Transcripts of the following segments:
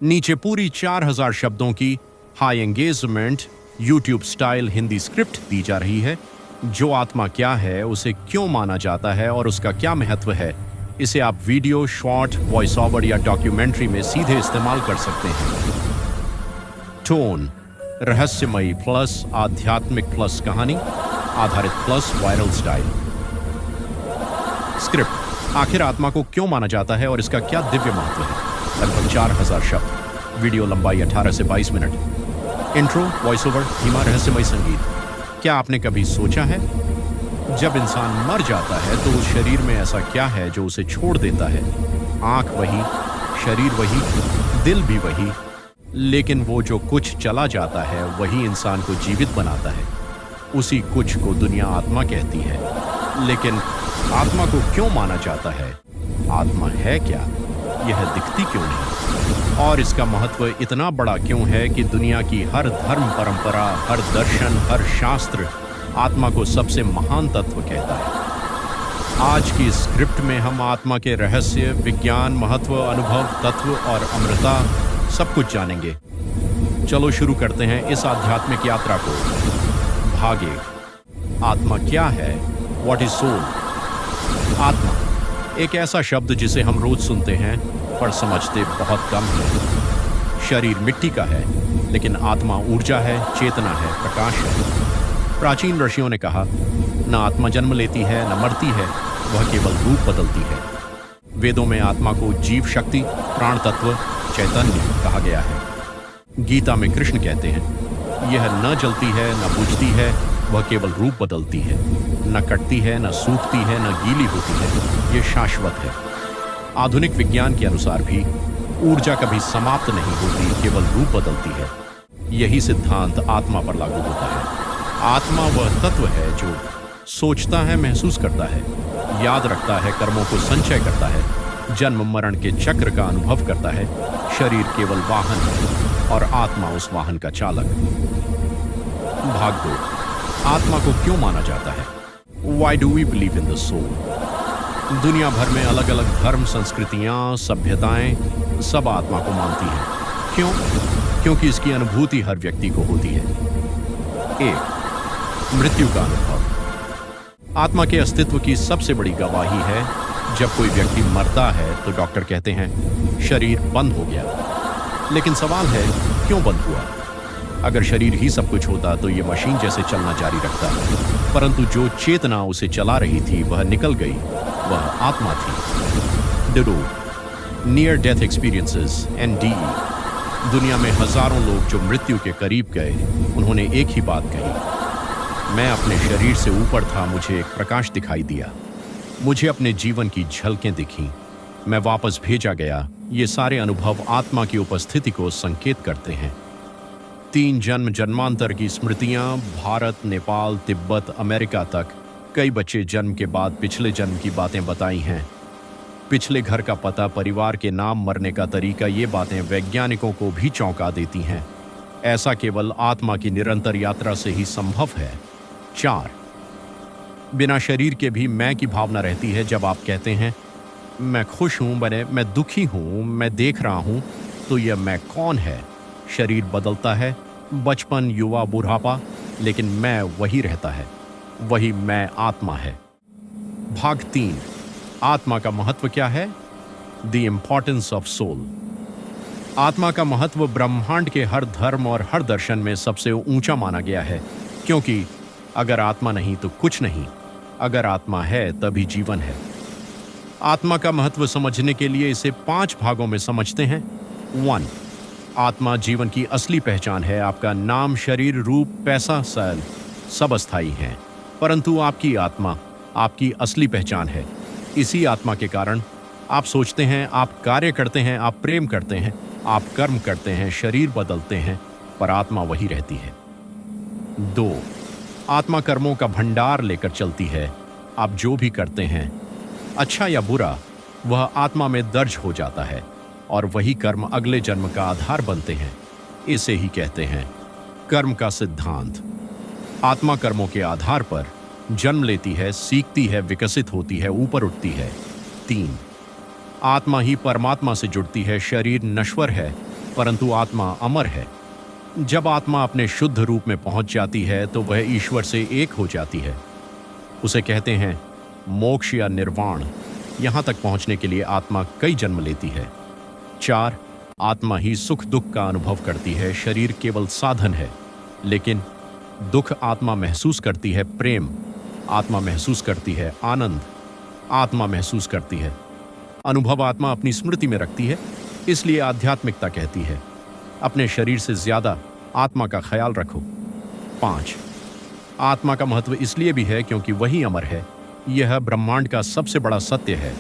नीचे पूरी 4000 शब्दों की high engagement YouTube style Hindi script दी जा रही है। जो आत्मा क्या है, उसे क्यों माना जाता है और उसका क्या महत्व है, इसे आप वीडियो, शॉर्ट, वॉइस ओवर या डॉक्यूमेंट्री में सीधे इस्तेमाल कर सकते हैं। टोन रहस्यमयी प्लस आध्यात्मिक प्लस कहानी आधारित प्लस वायरल स्टाइल। स्क्रिप्ट आखिर आत्मा को क्यों माना जाता है और इसका क्या दिव्य महत्व है। लगभग 4000 शब्द। वीडियो लंबाई 18 से 22 मिनट। इंट्रो, वॉइस ओवर, धीमा रहस्यमय संगीत। क्या आपने कभी सोचा है, जब इंसान मर जाता है तो उस शरीर में ऐसा क्या है जो उसे छोड़ देता है? आंख वही, शरीर वही, दिल भी वही, लेकिन वो जो कुछ चला जाता है वही इंसान को जीवित बनाता है। उसी कुछ को दुनिया आत्मा कहती है। लेकिन आत्मा को क्यों माना जाता है? आत्मा है क्या? यह दिखती क्यों नहीं? और इसका महत्व इतना बड़ा क्यों है कि दुनिया की हर धर्म परंपरा, हर दर्शन, हर शास्त्र आत्मा को सबसे महान तत्व कहता है। आज की स्क्रिप्ट में हम आत्मा के रहस्य, विज्ञान, महत्व, अनुभव, तत्व और अमृता सब कुछ जानेंगे। चलो शुरू करते हैं इस आध्यात्मिक यात्रा को। भाग 1। आत्मा क्या है? What is soul? आत्मा एक ऐसा शब्द जिसे हम रोज सुनते हैं पर समझते बहुत कम है। शरीर मिट्टी का है, लेकिन आत्मा ऊर्जा है, चेतना है, प्रकाश है। प्राचीन ऋषियों ने कहा, न आत्मा जन्म लेती है, न मरती है, वह केवल रूप बदलती है। वेदों में आत्मा को जीव शक्ति, प्राण तत्व, चैतन्य कहा गया है। गीता में कृष्ण कहते हैं, यह न जलती है, न बुझती है, वह केवल रूप बदलती है। न कटती है, न सूखती है, न गीली होती है, ये शाश्वत है। आधुनिक विज्ञान के अनुसार भी ऊर्जा कभी समाप्त नहीं होती, केवल रूप बदलती है। यही सिद्धांत आत्मा पर लागू होता है। आत्मा वह तत्व है जो सोचता है, महसूस करता है, याद रखता है, कर्मों को संचय करता है, जन्म मरण के चक्र का अनुभव करता है। शरीर केवल वाहन है और आत्मा उस वाहन का चालक। भाग 2। आत्मा को क्यों माना जाता है? Why do we believe in the soul? दुनिया भर में अलग अलग धर्म, संस्कृतियां, सभ्यताएं सब आत्मा को मानती हैं। क्यों? क्योंकि इसकी अनुभूति हर व्यक्ति को होती है। 1। मृत्यु का अनुभव। आत्मा के अस्तित्व की सबसे बड़ी गवाही है जब कोई व्यक्ति मरता है तो डॉक्टर कहते हैं शरीर बंद हो गया। लेकिन सवाल है, क्यों बंद हुआ? अगर शरीर ही सब कुछ होता तो ये मशीन जैसे चलना जारी रखता, परंतु जो चेतना उसे चला रही थी वह निकल गई, वह आत्मा थी। डिडो, नियर डेथ एक्सपीरियंसेस, NDE। दुनिया में हजारों लोग जो मृत्यु के करीब गए, उन्होंने एक ही बात कही, मैं अपने शरीर से ऊपर था, मुझे एक प्रकाश दिखाई दिया, मुझे अपने जीवन की झलकें दिखीं, मैं वापस भेजा गया। ये सारे अनुभव आत्मा की उपस्थिति को संकेत करते हैं। 3 जन्म जन्मांतर की स्मृतियां, भारत, नेपाल, तिब्बत, अमेरिका तक कई बच्चे जन्म के बाद पिछले जन्म की बातें बताई हैं। पिछले घर का पता, परिवार के नाम, मरने का तरीका, ये बातें वैज्ञानिकों को भी चौंका देती हैं। ऐसा केवल आत्मा की निरंतर यात्रा से ही संभव है। 4। बिना शरीर के भी मैं की भावना रहती है। जब आप कहते हैं मैं खुश हूं, मैं दुखी हूं, मैं देख रहा हूं, तो यह मैं कौन है? शरीर बदलता है, बचपन, युवा, बुढ़ापा, लेकिन मैं वही रहता है, वही मैं आत्मा है। भाग 3। आत्मा का महत्व क्या है? The importance of soul. आत्मा का महत्व ब्रह्मांड के हर धर्म और हर दर्शन में सबसे ऊंचा माना गया है, क्योंकि अगर आत्मा नहीं तो कुछ नहीं, अगर आत्मा है तभी जीवन है। आत्मा का महत्व समझने के लिए इसे 5 भागों में समझते हैं। 1। आत्मा जीवन की असली पहचान है। आपका नाम, शरीर, रूप, पैसा, सैल सब अस्थायी हैं, परंतु आपकी आत्मा आपकी असली पहचान है। इसी आत्मा के कारण आप सोचते हैं, आप कार्य करते हैं, आप प्रेम करते हैं, आप कर्म करते हैं, शरीर बदलते हैं, पर आत्मा वही रहती है। 2। आत्मा कर्मों का भंडार लेकर चलती है। आप जो भी करते हैं, अच्छा या बुरा, वह आत्मा में दर्ज हो जाता है और वही कर्म अगले जन्म का आधार बनते हैं। इसे ही कहते हैं कर्म का सिद्धांत। आत्मा कर्मों के आधार पर जन्म लेती है, सीखती है, विकसित होती है, ऊपर उठती है। 3। आत्मा ही परमात्मा से जुड़ती है। शरीर नश्वर है, परंतु आत्मा अमर है। जब आत्मा अपने शुद्ध रूप में पहुंच जाती है तो वह ईश्वर से एक हो जाती है। उसे कहते हैं मोक्ष या निर्वाण। यहां तक पहुंचने के लिए आत्मा कई जन्म लेती है। 4, आत्मा ही सुख दुख का अनुभव करती है, शरीर केवल साधन है। लेकिन दुख आत्मा महसूस करती है प्रेम, आत्मा महसूस करती है आनंद, आत्मा महसूस करती है अनुभव, आत्मा अपनी स्मृति में रखती है। इसलिए आध्यात्मिकता कहती है अपने शरीर से ज्यादा आत्मा का ख्याल रखो। 5, आत्मा का महत्व इसलिए भी है क्योंकि वही अमर है। यह ब्रह्मांड का सबसे बड़ा सत्य है।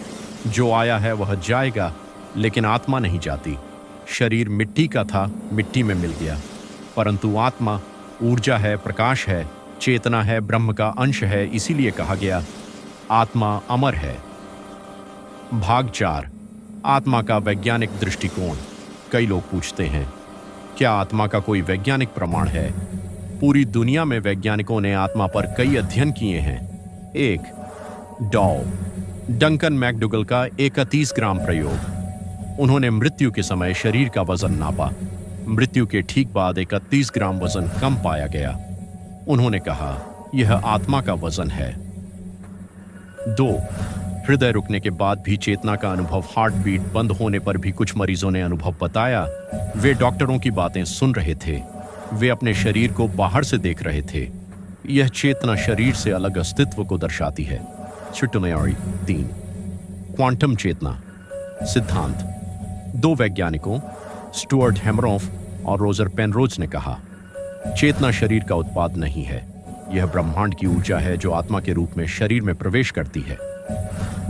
जो आया है वह जाएगा, लेकिन आत्मा नहीं जाती। शरीर मिट्टी का था, मिट्टी में मिल गया, परंतु आत्मा ऊर्जा है, प्रकाश है, चेतना है, ब्रह्म का अंश है। इसीलिए कहा गया आत्मा अमर है। भाग 4, आत्मा का वैज्ञानिक दृष्टिकोण। कई लोग पूछते हैं क्या आत्मा का कोई वैज्ञानिक प्रमाण है? पूरी दुनिया में वैज्ञानिकों ने आत्मा पर कई अध्ययन किए हैं। 1, डंकन मैकडुगल का 31 ग्राम प्रयोग। उन्होंने मृत्यु के समय शरीर का वजन नापा। मृत्यु के ठीक बाद 31 ग्राम वजन कम पाया गया। उन्होंने कहा यह आत्मा का वजन है। 2, हृदय रुकने के बाद भी चेतना का अनुभव। हार्ट बीट बंद होने पर भी कुछ मरीजों ने अनुभव बताया। वे डॉक्टरों की बातें सुन रहे थे, वे अपने शरीर को बाहर से देख रहे थे। यह चेतना शरीर से अलग अस्तित्व को दर्शाती है। 3, क्वांटम चेतना सिद्धांत। 2 वैज्ञानिकों स्टुअर्ट हेमरॉफ और रोजर पेनरोज ने कहा चेतना शरीर का उत्पाद नहीं है, यह ब्रह्मांड की ऊर्जा है जो आत्मा के रूप में शरीर में प्रवेश करती है।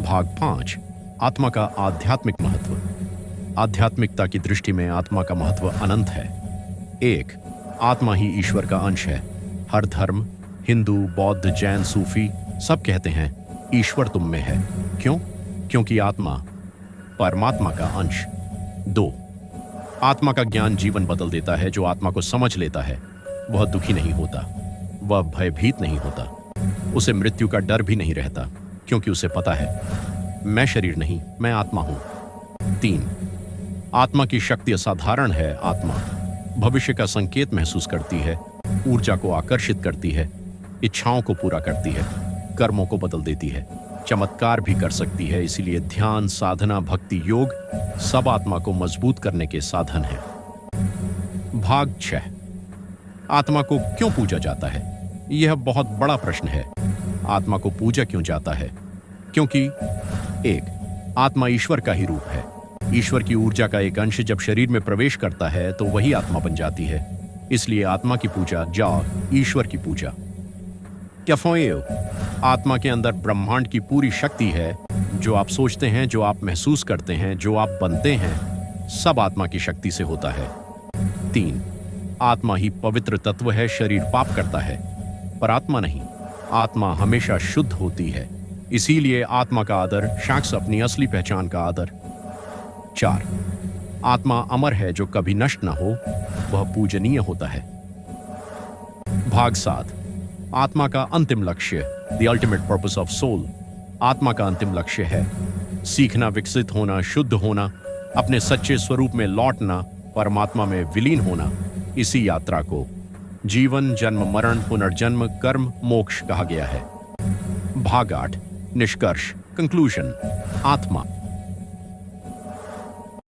भाग 5, आत्मा का आध्यात्मिक महत्व। आध्यात्मिकता की दृष्टि में आत्मा का महत्व अनंत है। 1, आत्मा ही ईश्वर का अंश है। हर धर्म, हिंदू, बौद्ध, जैन, सूफी सब कहते हैं ईश्वर तुम में है। क्यों? क्योंकि आत्मा परमात्मा का अंश। 2, आत्मा का ज्ञान जीवन बदल देता है। जो आत्मा को समझ लेता है वह दुखी नहीं होता, वह भयभीत नहीं होता, उसे मृत्यु का डर भी नहीं रहता, क्योंकि उसे पता है मैं शरीर नहीं, मैं आत्मा हूं। 3, आत्मा की शक्ति असाधारण है। आत्मा भविष्य का संकेत महसूस करती है, ऊर्जा को आकर्षित करती है, इच्छाओं को पूरा करती है, कर्मों को बदल देती है, चमत्कार भी कर सकती है। इसीलिए ध्यान, साधना, भक्ति, योग सब आत्मा को मजबूत करने के साधन हैं। भाग 6, आत्मा को क्यों पूजा जाता है? यह बहुत बड़ा प्रश्न है। आत्मा को पूजा क्यों जाता है? क्योंकि 1, आत्मा ईश्वर का ही रूप है। ईश्वर की ऊर्जा का एक अंश जब शरीर में प्रवेश करता है तो वही आत्मा बन जाती है। इसलिए आत्मा की पूजा जाओ, ईश्वर की पूजा। कैफोएव, आत्मा के अंदर ब्रह्मांड की पूरी शक्ति है। जो आप सोचते हैं, जो आप महसूस करते हैं, जो आप बनते हैं, सब आत्मा की शक्ति से होता है। 3, आत्मा ही पवित्र तत्व है। शरीर पाप करता है पर आत्मा नहीं। आत्मा हमेशा शुद्ध होती है, इसीलिए आत्मा का आदर, शख्स अपनी असली पहचान का आदर। 4, आत्मा अमर है, जो कभी नष्ट न हो, वह पूजनीय होता है। भाग 7, आत्मा का अंतिम लक्ष्य, the ultimate purpose of soul. आत्मा का अंतिम लक्ष्य है सीखना, विकसित होना, शुद्ध होना, अपने सच्चे स्वरूप में लौटना, परमात्मा में विलीन होना। इसी यात्रा को जीवन, जन्म, मरण, पुनर्जन्म, कर्म, मोक्ष कहा गया है। भाग 8, निष्कर्ष, कंक्लूजन। आत्मा